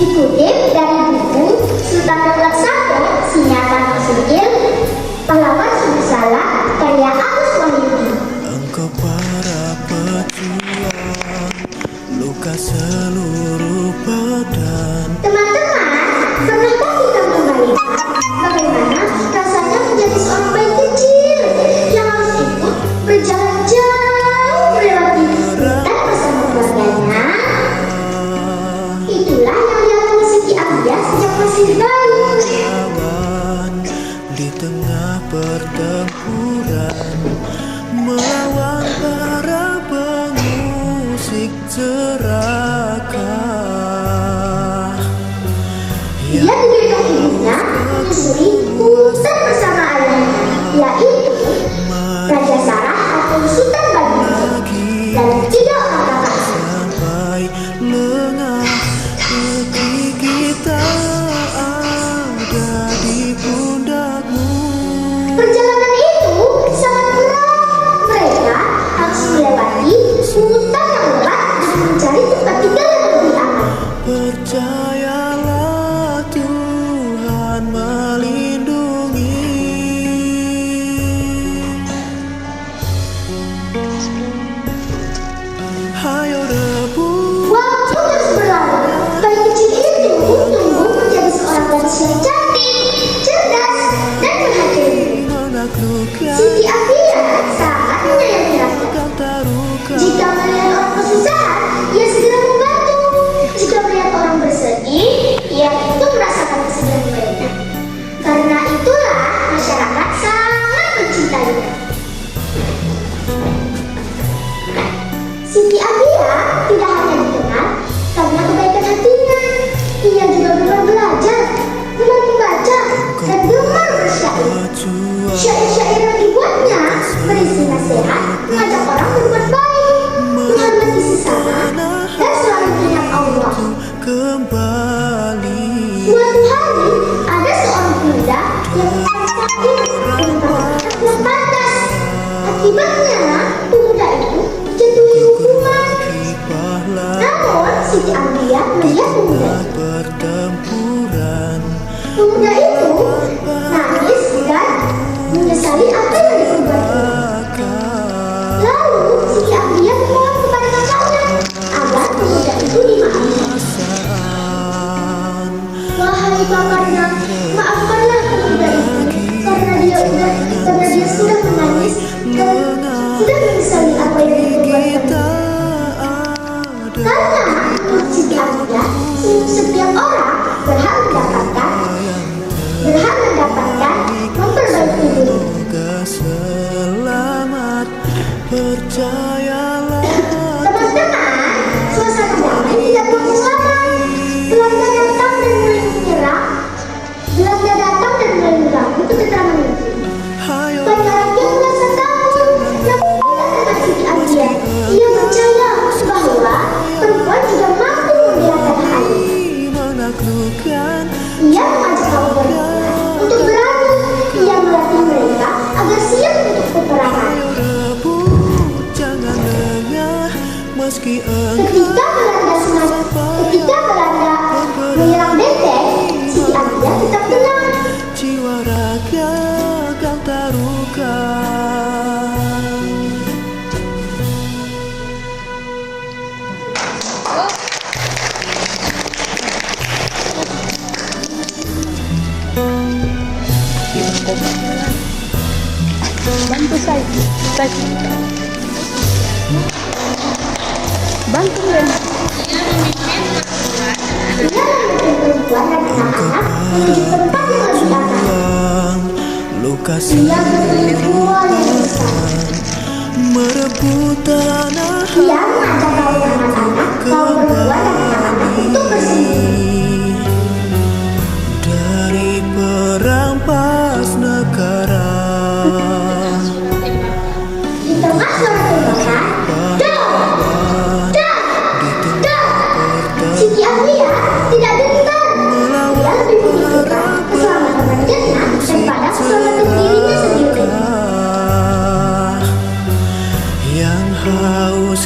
Dikutip dari buku Sultan Daulat Sabo, Singatan Sugil, Pahlawan Sumsala, karya Agus Wahyudi. Engkau para pejuang, luka seluruh badan. Teman-teman, pernahkah kita membayangkan bagaimana rasanya menjadi seorang bayi kecil yang harus ikut berjalan jauh melewati hutan bersama keluarganya? Itulah yang dialami Siti Abdiah sejak masih bayi. Lawan di tengah pertempuran, melawan para pengusik serakah. Dia digendong ibunya menyusuri hutan bersama ayahnya, yaitu Raja Sarah atau Sultan Baginda dan 3 orang kakaknya. Sampai lengah hati kita ada di pundakmu. Perjalanan itu sangat berat. Mereka harus melewati hutan yang lebat dan mencari tempat tinggal yang lebih aman. Percayalah Tuhan melindungi. Hayo rebut Waktu terus berlalu. Bayi kecil itu tumbuh menjadi seorang gadis yang cantik, cerdas, dan berhati. menaklukkan Siti Abdiah sangat menyayangi rakyat. kau taruhkan. Jika melihat orang kesusahan, ia segera membantu. Jika melihat orang bersedih, ia itu merasakan kesedihan mereka. Karena itulah masyarakat sangat mencintainya. Siti Abdiah tidak hanya dikenal karena kebaikan hatinya. Ia juga gemar belajar, gemar membaca, dan gemar bersyair. Syair-syair yang dibuatnya berisi nasihat, mengajak orang berbuat baik, menghormati sesama, dan selalu mengingat Allah. Kembali Suatu hari, ada seorang pemuda yang sakit dengan perbuatan yang pantas. Akibatnya, pemuda itu dijatuhi hukuman. kipahlah Namun, Siti Abdiah melihat pemuda itu. pertempuran. Pemuda itu nangis dan menyesali apa yang diperbuatnya. Lalu Siti Abdiah memohon kepada kakaknya agar pemuda itu dimaafkan. Wahai kakaknya, maafkanlah pemuda itu karena dia sudah menangis dan sudah menyesali apa yang diperbuatnya. Karena menurut Siti Abdiah, setiap orang berhak mendapatkan memperbaiki diri. Semoga selamat, percayalah. Teman-teman, suasana damai tidak berlangsung lama. Belanda datang dan mulai menyerang. Itu keterangan itu. Hayo Banyak rakyat merasa takut. Namun dengan Siti Abdiah, ia percaya bahwa perempuan juga mampu membela tanah air. menaklukkan. Ia mengajak kaum wanita untuk berani. Ia melatih mereka agar siap untuk peperangan. Hayo rebut, jangan lengah, meski Ketika Belanda menyerang benteng, Siti Abdiah tetap tenang. jiwa raga kau taruhkan. Bantu saya. Bantu ya. Ia memimpin perempuan dan anak-anak menuju tempat yang lebih aman. Luka Ia berdoa yang besar. merebut tanah Ia mengajak kaum anak-anak, kaum perempuan dan anak-anak untuk bersembunyi. dari perampas negara. Di tengah suara tembakan, dong, dong, dong. Siti Abdiah tidak gentar. Dia lebih memikirkan keselamatan rakyatnya daripada keselamatan dirinya sendiri. Yang haus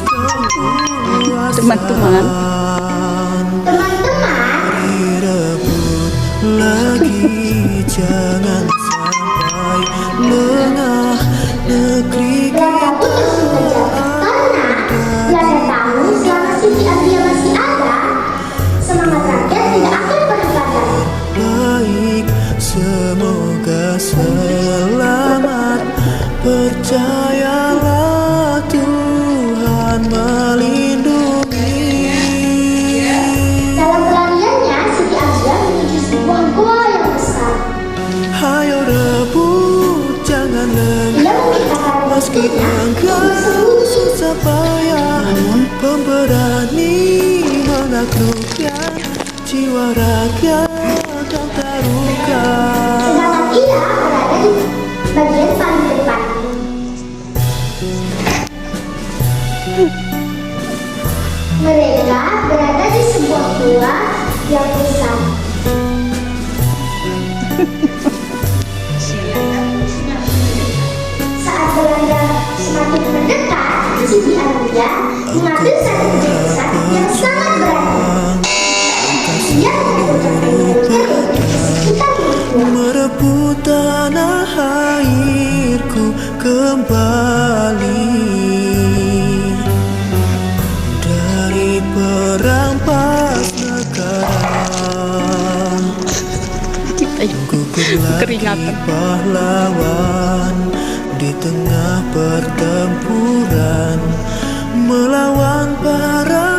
jiwa rakyat yang terluka. Sedangkan ia berada di bagian paling depan. Mereka berada di sebuah gua yang besar. Saat Belanda semakin mendekat, Siti Anulia mengambil satu keputusan yang sangat berani. Dia mengumpulkan prajurit di sekitar gua. Merebut tanah airku kembali dari perampas negara. Gugur lagi pahlawan di tengah pertempuran melawan para